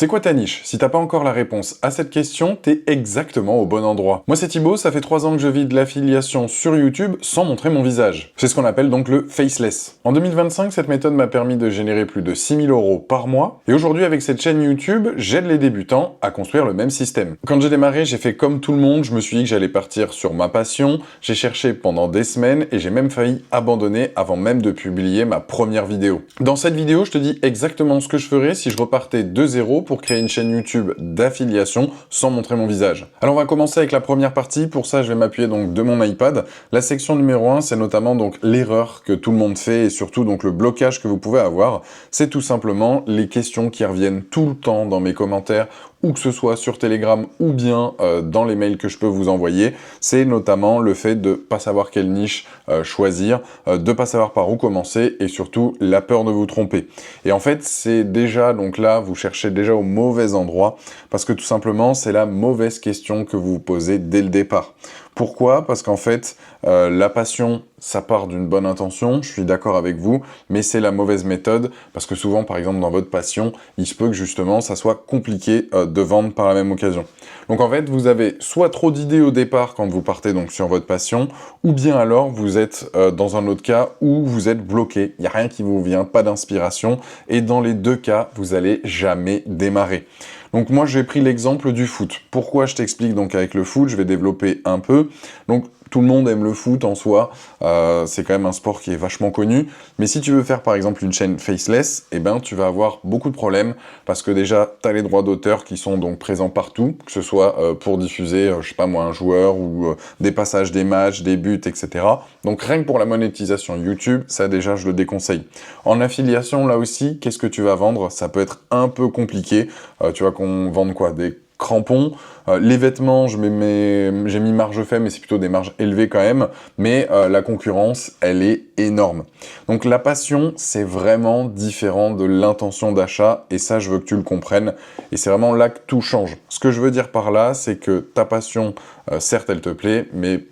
C'est quoi ta niche? Si t'as pas encore la réponse à cette question, t'es exactement au bon endroit. Moi c'est Thibaut, ça fait 3 ans que je vis de l'affiliation sur YouTube sans montrer mon visage. C'est ce qu'on appelle donc le faceless. En 2025, cette méthode m'a permis de générer plus de 6 000 € par mois, et aujourd'hui avec cette chaîne YouTube, j'aide les débutants à construire le même système. Quand j'ai démarré, j'ai fait comme tout le monde, je me suis dit que j'allais partir sur ma passion, j'ai cherché pendant des semaines, et j'ai même failli abandonner avant même de publier ma première vidéo. Dans cette vidéo, je te dis exactement ce que je ferais si je repartais de zéro pour créer une chaîne YouTube d'affiliation sans montrer mon visage. Alors on va commencer avec la première partie. Pour ça, je vais m'appuyer donc de mon iPad. La section numéro 1, c'est notamment donc l'erreur que tout le monde fait et surtout donc le blocage que vous pouvez avoir. C'est tout simplement les questions qui reviennent tout le temps dans mes commentaires, ou que ce soit sur Telegram ou bien dans les mails que je peux vous envoyer. C'est notamment le fait de pas savoir quelle niche choisir, de pas savoir par où commencer et surtout la peur de vous tromper. Et en fait, c'est déjà, donc là, vous cherchez déjà au mauvais endroit parce que tout simplement, c'est la mauvaise question que vous vous posez dès le départ. Pourquoi? Parce qu'en fait, la passion, ça part d'une bonne intention, je suis d'accord avec vous, mais c'est la mauvaise méthode, parce que souvent, par exemple, dans votre passion, il se peut que justement, ça soit compliqué de vendre par la même occasion. Donc en fait, vous avez soit trop d'idées au départ quand vous partez donc sur votre passion, ou bien alors vous êtes dans un autre cas où vous êtes bloqué, il n'y a rien qui vous vient, pas d'inspiration, et dans les deux cas, vous allez jamais démarrer. Donc moi j'ai pris l'exemple du foot. Pourquoi je t'explique donc avec le foot, je vais développer un peu. Donc tout le monde aime le foot en soi, c'est quand même un sport qui est vachement connu. Mais si tu veux faire par exemple une chaîne faceless, eh ben tu vas avoir beaucoup de problèmes parce que déjà tu as les droits d'auteur qui sont donc présents partout, que ce soit pour diffuser, je sais pas moi, un joueur ou des passages des matchs, des buts, etc. Donc rien que pour la monétisation YouTube, ça déjà je le déconseille. En affiliation là aussi, qu'est-ce que tu vas vendre? Ça peut être un peu compliqué. Tu vois qu'on vende quoi? Des crampons. Les vêtements, j'ai mis marge faible, mais c'est plutôt des marges élevées quand même. Mais la concurrence, elle est énorme. Donc la passion, c'est vraiment différent de l'intention d'achat. Et ça, je veux que tu le comprennes. Et c'est vraiment là que tout change. Ce que je veux dire par là, c'est que ta passion, certes, elle te plaît, mais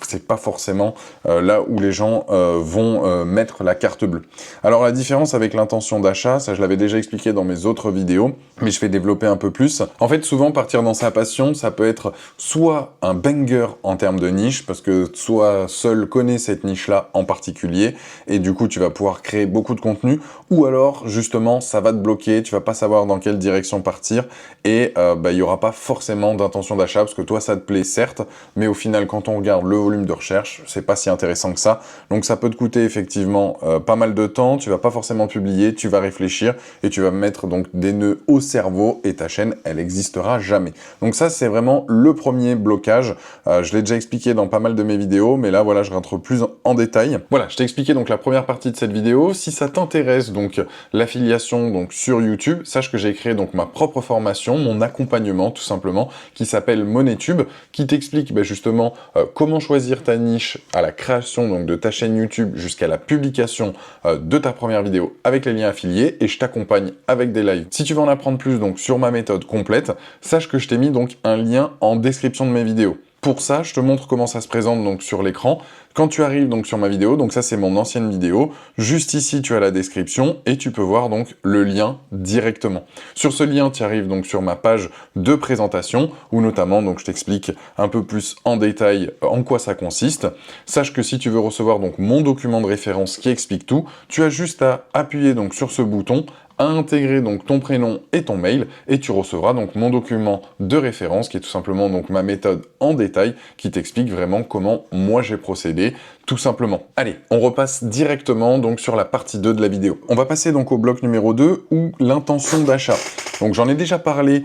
c'est pas forcément là où les gens vont mettre la carte bleue. Alors la différence avec l'intention d'achat, ça je l'avais déjà expliqué dans mes autres vidéos, mais je vais développer un peu plus. En fait, souvent partir dans sa passion, ça peut être soit un banger en termes de niche, parce que soit seul connaît cette niche-là en particulier, et du coup tu vas pouvoir créer beaucoup de contenu, ou alors justement ça va te bloquer, tu vas pas savoir dans quelle direction partir, et il y aura pas forcément d'intention d'achat, parce que toi ça te plaît certes, mais au final quand on regarde le volume de recherche, c'est pas si intéressant que ça. Donc ça peut te coûter effectivement pas mal de temps, tu vas pas forcément publier, tu vas réfléchir et tu vas mettre donc des nœuds au cerveau et ta chaîne, elle existera jamais. Donc ça, c'est vraiment le premier blocage. Je l'ai déjà expliqué dans pas mal de mes vidéos, mais là, voilà, je rentre plus en détail. Voilà, je t'ai expliqué donc la première partie de cette vidéo. Si ça t'intéresse, donc l'affiliation donc sur YouTube, sache que j'ai créé donc ma propre formation, mon accompagnement tout simplement, qui s'appelle MoneyTube, qui t'explique justement comment choisir ta niche à la création donc de ta chaîne YouTube jusqu'à la publication de ta première vidéo avec les liens affiliés, et je t'accompagne avec des lives. Si tu veux en apprendre plus donc sur ma méthode complète, sache que je t'ai mis donc un lien en description de mes vidéos. Pour ça, je te montre comment ça se présente donc sur l'écran. Quand tu arrives donc sur ma vidéo, donc ça c'est mon ancienne vidéo, juste ici tu as la description et tu peux voir donc le lien directement. Sur ce lien, tu arrives donc sur ma page de présentation où notamment donc je t'explique un peu plus en détail en quoi ça consiste. Sache que si tu veux recevoir donc mon document de référence qui explique tout, tu as juste à appuyer donc sur ce bouton, à intégrer donc ton prénom et ton mail, et tu recevras donc mon document de référence qui est tout simplement donc ma méthode en détail qui t'explique vraiment comment moi j'ai procédé tout simplement. Allez, on repasse directement donc sur la partie 2 de la vidéo. On va passer donc au bloc numéro 2 ou l'intention d'achat. Donc j'en ai déjà parlé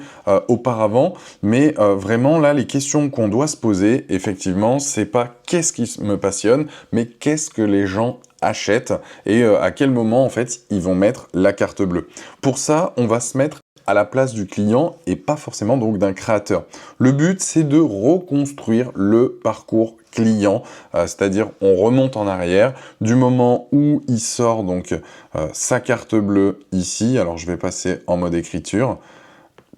auparavant, mais vraiment là les questions qu'on doit se poser effectivement, c'est pas qu'est-ce qui me passionne, mais qu'est-ce que les gens achètent et à quel moment en fait ils vont mettre la carte bleue. Pour ça, on va se mettre à la place du client et pas forcément donc d'un créateur. Le but, c'est de reconstruire le parcours client, c'est-à-dire on remonte en arrière du moment où il sort donc sa carte bleue ici. Alors je vais passer en mode écriture.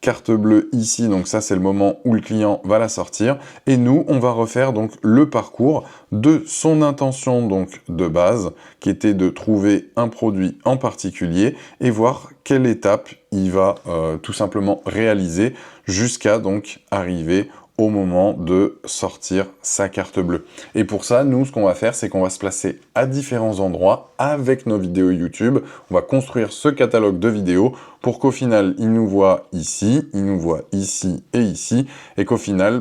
carte bleue ici, donc ça c'est le moment où le client va la sortir, et nous on va refaire donc le parcours de son intention donc de base, qui était de trouver un produit en particulier, et voir quelle étape il va tout simplement réaliser, jusqu'à donc arriver au moment de sortir sa carte bleue. Et pour ça, nous, ce qu'on va faire, c'est qu'on va se placer à différents endroits avec nos vidéos YouTube. On va construire ce catalogue de vidéos pour qu'au final, il nous voit ici, il nous voit ici, et qu'au final,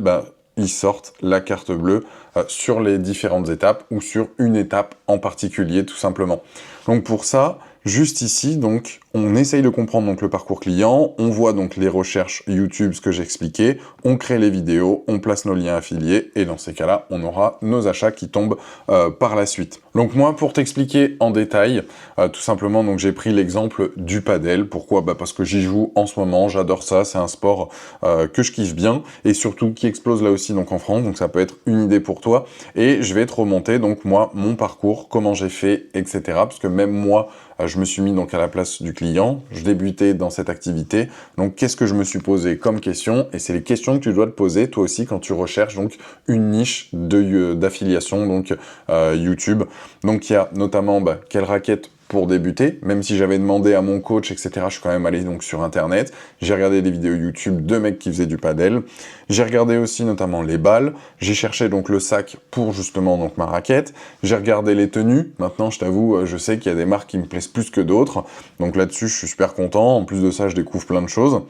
ils sortent la carte bleue sur les différentes étapes ou sur une étape en particulier, tout simplement. Donc pour ça, juste ici, donc, on essaye de comprendre donc le parcours client, on voit donc les recherches YouTube, ce que j'ai expliqué, on crée les vidéos, on place nos liens affiliés, et dans ces cas-là, on aura nos achats qui tombent par la suite. Donc moi, pour t'expliquer en détail, tout simplement, donc j'ai pris l'exemple du padel. Pourquoi? Parce que j'y joue en ce moment, j'adore ça, c'est un sport que je kiffe bien, et surtout qui explose là aussi donc en France, donc ça peut être une idée pour toi, et je vais te remonter donc moi, mon parcours, comment j'ai fait, etc. Parce que même moi, je me suis mis donc à la place du client, je débutais dans cette activité, donc qu'est-ce que je me suis posé comme question? Et c'est les questions que tu dois te poser toi aussi quand tu recherches donc une niche d'affiliation donc YouTube. Donc il y a notamment quelle raquette pour débuter, même si j'avais demandé à mon coach, etc., je suis quand même allé donc sur internet, j'ai regardé des vidéos YouTube de mecs qui faisaient du padel, j'ai regardé aussi notamment les balles, j'ai cherché donc le sac pour justement donc ma raquette, j'ai regardé les tenues, maintenant je t'avoue, je sais qu'il y a des marques qui me plaisent plus que d'autres, donc là-dessus je suis super content, en plus de ça je découvre plein de choses.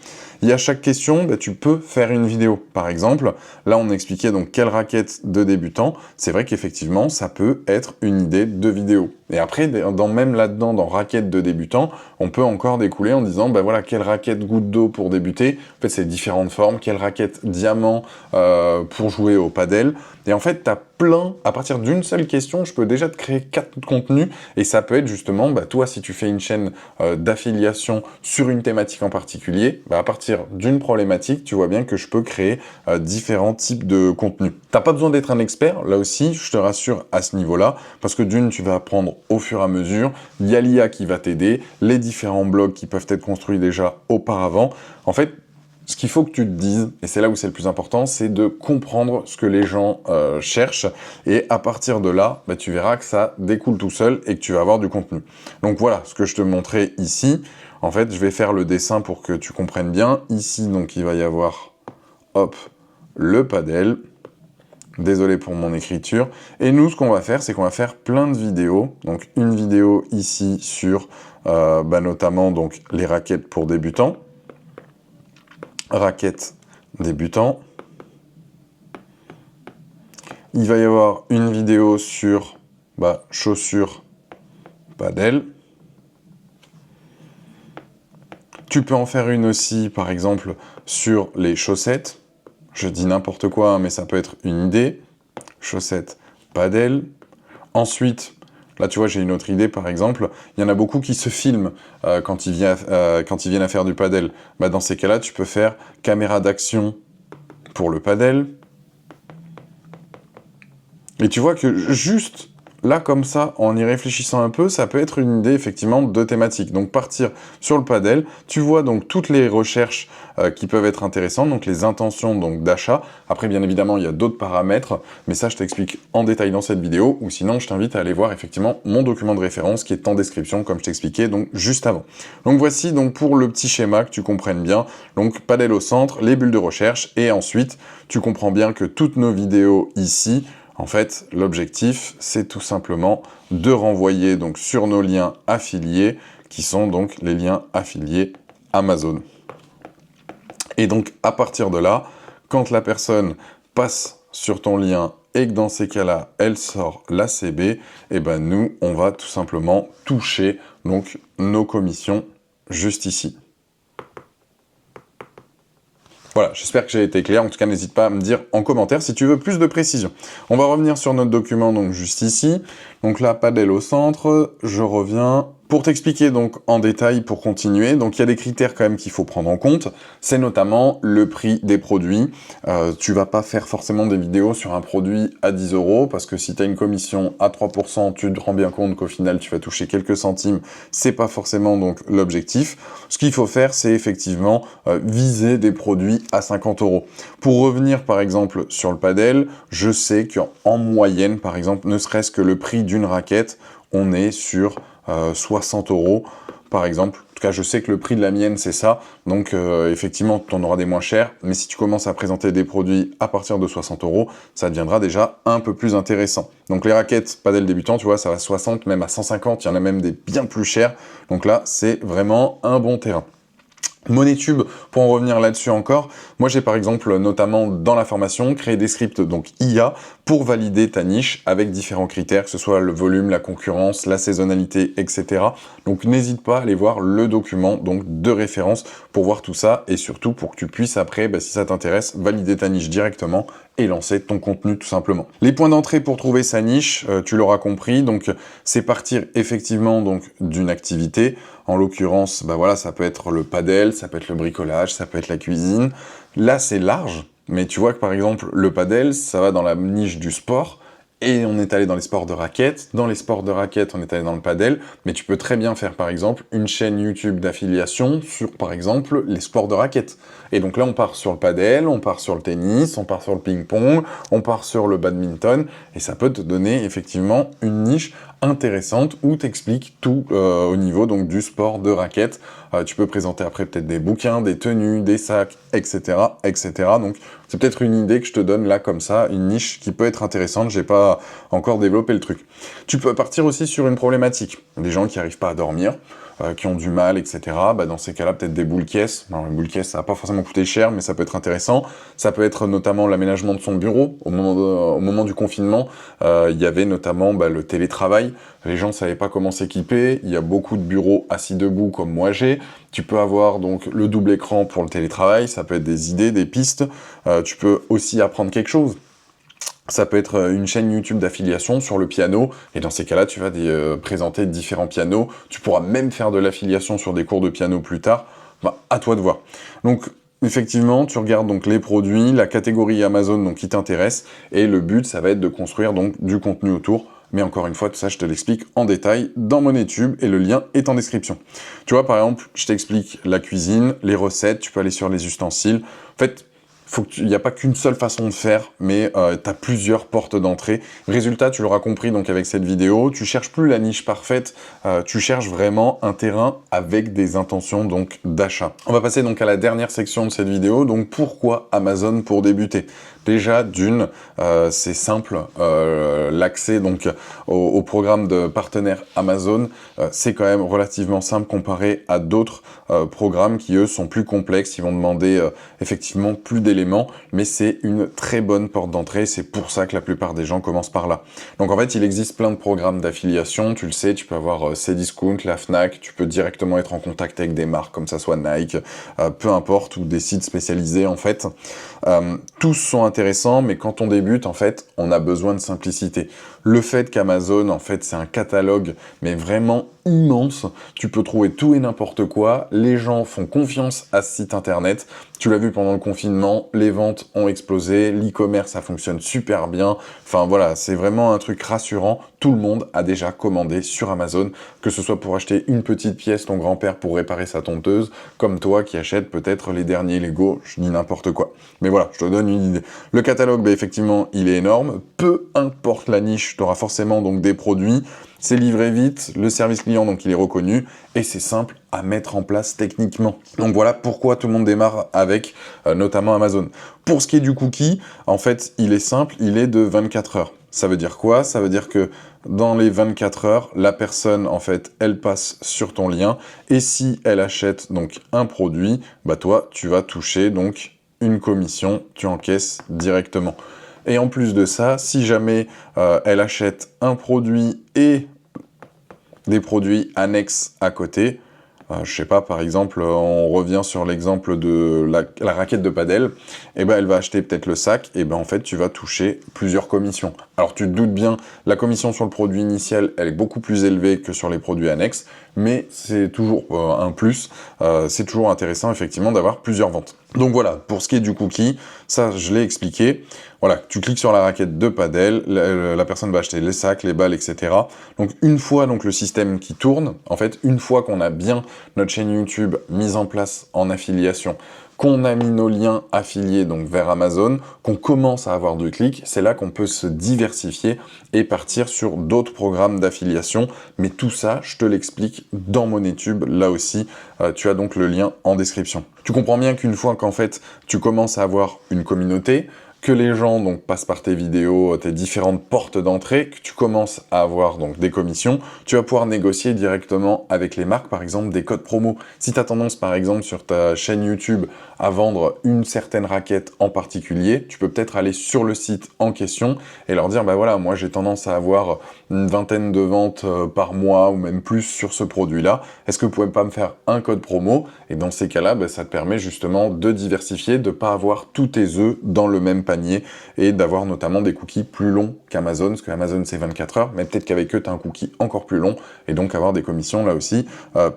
Et à chaque question, tu peux faire une vidéo, par exemple, là on expliquait donc quelle raquette de débutant, c'est vrai qu'effectivement ça peut être une idée de vidéo. Et après, même là-dedans, dans raquette de débutant, on peut encore découler en disant, voilà, quelle raquette goutte d'eau pour débuter. En fait, c'est différentes formes. Quelle raquette diamant pour jouer au padel. Et en fait, t'as plein, à partir d'une seule question, je peux déjà te créer 4 contenus. Et ça peut être justement, toi, si tu fais une chaîne d'affiliation sur une thématique en particulier, à partir d'une problématique, tu vois bien que je peux créer différents types de contenus. T'as pas besoin d'être un expert, là aussi, je te rassure à ce niveau-là, parce que d'une, tu vas apprendre au fur et à mesure, il y a l'IA qui va t'aider, les différents blogs qui peuvent être construits déjà auparavant. En fait, ce qu'il faut que tu te dises, et c'est là où c'est le plus important, c'est de comprendre ce que les gens cherchent, et à partir de là, tu verras que ça découle tout seul et que tu vas avoir du contenu. Donc voilà, ce que je te montrais ici, en fait, je vais faire le dessin pour que tu comprennes bien. Ici, donc, il va y avoir, hop, le padel. Désolé pour mon écriture. Et nous, ce qu'on va faire, c'est qu'on va faire plein de vidéos. Donc, une vidéo ici sur, notamment, donc, les raquettes pour débutants. Raquettes débutants. Il va y avoir une vidéo sur, chaussures padel. Tu peux en faire une aussi, par exemple, sur les chaussettes. Je dis n'importe quoi, mais ça peut être une idée. Chaussettes padel. Ensuite, là tu vois, j'ai une autre idée par exemple. Il y en a beaucoup qui se filment quand ils viennent à faire du padel. Dans ces cas-là, tu peux faire caméra d'action pour le padel. Et tu vois que juste là, comme ça, en y réfléchissant un peu, ça peut être une idée, effectivement, de thématique. Donc, partir sur le padel, tu vois donc toutes les recherches qui peuvent être intéressantes, donc les intentions donc d'achat. Après, bien évidemment, il y a d'autres paramètres, mais ça, je t'explique en détail dans cette vidéo, ou sinon, je t'invite à aller voir, effectivement, mon document de référence qui est en description, comme je t'expliquais, donc, juste avant. Donc, voici, donc, pour le petit schéma, que tu comprennes bien. Donc, padel au centre, les bulles de recherche, et ensuite, tu comprends bien que toutes nos vidéos ici, en fait, l'objectif, c'est tout simplement de renvoyer donc sur nos liens affiliés, qui sont donc les liens affiliés Amazon. Et donc, à partir de là, quand la personne passe sur ton lien et que dans ces cas-là, elle sort la CB, nous, on va tout simplement toucher donc nos commissions juste ici. Voilà, j'espère que j'ai été clair. En tout cas, n'hésite pas à me dire en commentaire si tu veux plus de précision. On va revenir sur notre document, donc juste ici. Donc là, padel au centre. Je reviens. Pour t'expliquer donc en détail, pour continuer, donc il y a des critères quand même qu'il faut prendre en compte, c'est notamment le prix des produits. Tu vas pas faire forcément des vidéos sur un produit à 10 € parce que si tu as une commission à 3%, tu te rends bien compte qu'au final tu vas toucher quelques centimes, c'est pas forcément donc l'objectif. Ce qu'il faut faire, c'est effectivement viser des produits à 50 €. Pour revenir par exemple sur le padel, je sais qu'en moyenne, par exemple, ne serait-ce que le prix d'une raquette, on est sur 60 € par exemple. En tout cas, je sais que le prix de la mienne, c'est ça. Donc, effectivement, tu en auras des moins chers. Mais si tu commences à présenter des produits à partir de 60 €, ça deviendra déjà un peu plus intéressant. Donc, les raquettes padel débutants, tu vois, ça va à 60, même à 150. Il y en a même des bien plus chers. Donc là, c'est vraiment un bon terrain. MoneyTube, pour en revenir là-dessus encore, moi j'ai par exemple, notamment dans la formation, créé des scripts donc IA pour valider ta niche avec différents critères, que ce soit le volume, la concurrence, la saisonnalité, etc. Donc n'hésite pas à aller voir le document donc de référence pour voir tout ça et surtout pour que tu puisses après, si ça t'intéresse, valider ta niche directement et lancer ton contenu tout simplement. Les points d'entrée pour trouver sa niche, tu l'auras compris, donc c'est partir effectivement donc d'une activité. En l'occurrence, voilà, ça peut être le padel, ça peut être le bricolage, ça peut être la cuisine. Là, c'est large, mais tu vois que par exemple, le padel, ça va dans la niche du sport, et on est allé dans les sports de raquettes. Dans les sports de raquettes, on est allé dans le padel, mais tu peux très bien faire par exemple une chaîne YouTube d'affiliation sur par exemple les sports de raquettes. Et donc là, on part sur le padel, on part sur le tennis, on part sur le ping-pong, on part sur le badminton, et ça peut te donner effectivement une niche intéressante où t'expliques tout au niveau donc du sport de raquettes. Tu peux présenter après peut-être des bouquins, des tenues, des sacs, etc., etc. Donc c'est peut-être une idée que je te donne là comme ça, une niche qui peut être intéressante. J'ai pas encore développé le truc. Tu peux partir aussi sur une problématique. Des gens qui n'arrivent pas à dormir, qui ont du mal, etc. Dans ces cas-là, peut-être des boules caisses. Alors, les boules caisses, ça va pas forcément coûter cher, mais ça peut être intéressant. Ça peut être notamment l'aménagement de son bureau. Au moment du confinement, il y avait notamment le télétravail. Les gens savaient pas comment s'équiper. Il y a beaucoup de bureaux assis debout comme moi j'ai. Tu peux avoir donc le double écran pour le télétravail. Ça peut être des idées, des pistes. Tu peux aussi apprendre quelque chose. Ça peut être une chaîne YouTube d'affiliation sur le piano, et dans ces cas-là, tu vas présenter différents pianos. Tu pourras même faire de l'affiliation sur des cours de piano plus tard. À toi de voir. Donc, effectivement, tu regardes donc les produits, la catégorie Amazon donc qui t'intéresse, et le but, ça va être de construire donc du contenu autour. Mais encore une fois, tout ça, je te l'explique en détail dans MoneyTube, et le lien est en description. Tu vois, par exemple, je t'explique la cuisine, les recettes, tu peux aller sur les ustensiles. En fait, il n'y a pas qu'une seule façon de faire, mais tu as plusieurs portes d'entrée. Résultat, tu l'auras compris donc avec cette vidéo, tu cherches plus la niche parfaite, tu cherches vraiment un terrain avec des intentions donc d'achat. On va passer donc à la dernière section de cette vidéo, donc pourquoi Amazon pour débuter? Déjà, d'une, c'est simple, l'accès donc au programme de partenaire Amazon, c'est quand même relativement simple comparé à d'autres programmes qui, eux, sont plus complexes, ils vont demander effectivement plus d'éléments, mais c'est une très bonne porte d'entrée, c'est pour ça que la plupart des gens commencent par là. Donc en fait, il existe plein de programmes d'affiliation, tu le sais, tu peux avoir Cdiscount, la Fnac, tu peux directement être en contact avec des marques comme ça soit Nike, peu importe, ou des sites spécialisés en fait. Tous sont intéressants, mais quand on débute, en fait, on a besoin de simplicité. Le fait qu'Amazon, en fait, c'est un catalogue, mais vraiment immense. Tu peux trouver tout et n'importe quoi. Les gens font confiance à ce site internet. Tu l'as vu pendant le confinement, les ventes ont explosé, l'e-commerce, ça fonctionne super bien. Enfin voilà, c'est vraiment un truc rassurant. Tout le monde a déjà commandé sur Amazon, que ce soit pour acheter une petite pièce, ton grand-père pour réparer sa tondeuse, comme toi qui achètes peut-être les derniers Lego, je dis n'importe quoi. Mais voilà, je te donne une idée. Le catalogue, effectivement, il est énorme. Peu importe la niche, tu auras forcément donc des produits. C'est livré vite, le service client, donc il est reconnu, et c'est simple à mettre en place techniquement. Donc voilà pourquoi tout le monde démarre avec notamment Amazon. Pour ce qui est du cookie, en fait, il est simple, il est de 24 heures. Ça veut dire quoi? Ça veut dire que dans les 24 heures, la personne, en fait, elle passe sur ton lien, et si elle achète donc un produit, toi, tu vas toucher donc une commission, tu encaisses directement. Et en plus de ça, si jamais elle achète un produit et des produits annexes à côté, je sais pas, par exemple, on revient sur l'exemple de la raquette de padel, et elle va acheter peut-être le sac, et en fait, tu vas toucher plusieurs commissions. Alors, tu te doutes bien, la commission sur le produit initial, elle est beaucoup plus élevée que sur les produits annexes, mais c'est toujours un plus, c'est toujours intéressant effectivement d'avoir plusieurs ventes. Donc voilà, pour ce qui est du cookie, ça je l'ai expliqué. Voilà, tu cliques sur la raquette de padel, la personne va acheter les sacs, les balles, etc. Donc une fois donc le système qui tourne, en fait, une fois qu'on a bien notre chaîne YouTube mise en place en affiliation, qu'on a mis nos liens affiliés donc vers Amazon, qu'on commence à avoir du clic, c'est là qu'on peut se diversifier et partir sur d'autres programmes d'affiliation. Mais tout ça, je te l'explique dans MoneyTube. Là aussi, tu as donc le lien en description. Tu comprends bien qu'une fois qu'en fait, tu commences à avoir une communauté, que les gens donc passent par tes vidéos, tes différentes portes d'entrée, que tu commences à avoir donc des commissions, tu vas pouvoir négocier directement avec les marques, par exemple des codes promo. Si tu as tendance par exemple sur ta chaîne YouTube à vendre une certaine raquette en particulier, tu peux peut-être aller sur le site en question et leur dire bah voilà, moi j'ai tendance à avoir une vingtaine de ventes par mois ou même plus sur ce produit-là, est-ce que vous pouvez pas me faire un code promo? Et dans ces cas-là, bah, ça te permet justement de diversifier, de pas avoir tous tes œufs dans le même panier et d'avoir notamment des cookies plus longs qu'Amazon, parce qu'Amazon c'est 24 heures, mais peut-être qu'avec eux tu as un cookie encore plus long et donc avoir des commissions là aussi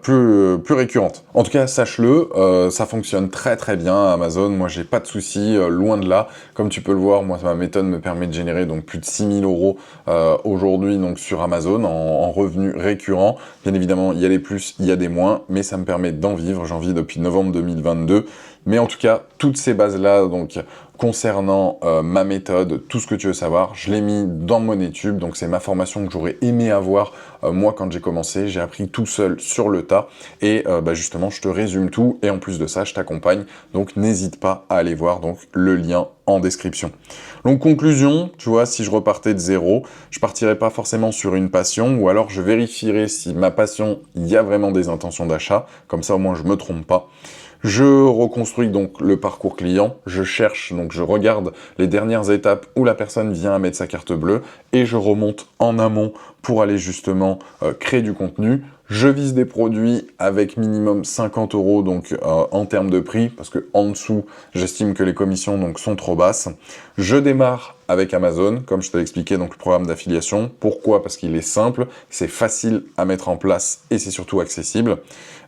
plus récurrentes. En tout cas, sache-le, ça fonctionne très bien Amazon, moi j'ai pas de soucis, loin de là. Comme tu peux le voir, moi ma méthode me permet de générer donc plus de 6 000 € aujourd'hui donc sur Amazon en revenus récurrents. Bien évidemment, il y a des plus, il y a des moins, mais ça me permet d'en vivre. J'en vis depuis novembre 2022. Mais en tout cas, toutes ces bases-là, donc concernant ma méthode, tout ce que tu veux savoir, je l'ai mis dans MoneyTube. Donc c'est ma formation que j'aurais aimé avoir moi quand j'ai commencé. J'ai appris tout seul sur le tas et bah, justement, je te résume tout et en plus de ça, je t'accompagne. Donc n'hésite pas à aller voir donc le lien en description. Donc conclusion, tu vois, si je repartais de zéro, je partirais pas forcément sur une passion ou alors je vérifierais si ma passion, il y a vraiment des intentions d'achat. Comme ça, au moins, je me trompe pas. Je reconstruis donc le parcours client, je cherche, donc je regarde les dernières étapes où la personne vient à mettre sa carte bleue et je remonte en amont pour aller justement créer du contenu. Je vise des produits avec minimum 50 € donc en termes de prix parce que en dessous, j'estime que les commissions donc sont trop basses. Je démarre avec Amazon, comme je t'ai expliqué donc le programme d'affiliation. Pourquoi? Parce qu'il est simple, c'est facile à mettre en place et c'est surtout accessible.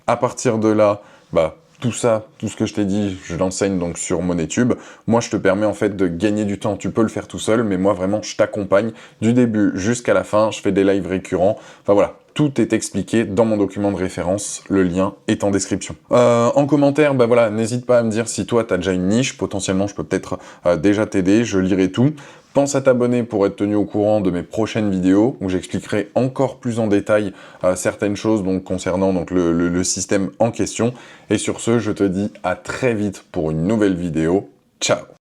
À partir de là, bah tout ça, tout ce que je t'ai dit, je l'enseigne donc sur MoneyTube. Moi, je te permets en fait de gagner du temps. Tu peux le faire tout seul, mais moi vraiment, je t'accompagne du début jusqu'à la fin. Je fais des lives récurrents. Enfin voilà, tout est expliqué dans mon document de référence. Le lien est en description. En commentaire, bah voilà, n'hésite pas à me dire si toi, tu as déjà une niche. Potentiellement, je peux peut-être déjà t'aider. Je lirai tout. Pense à t'abonner pour être tenu au courant de mes prochaines vidéos où j'expliquerai encore plus en détail certaines choses donc, concernant donc, le système en question. Et sur ce, je te dis à très vite pour une nouvelle vidéo. Ciao!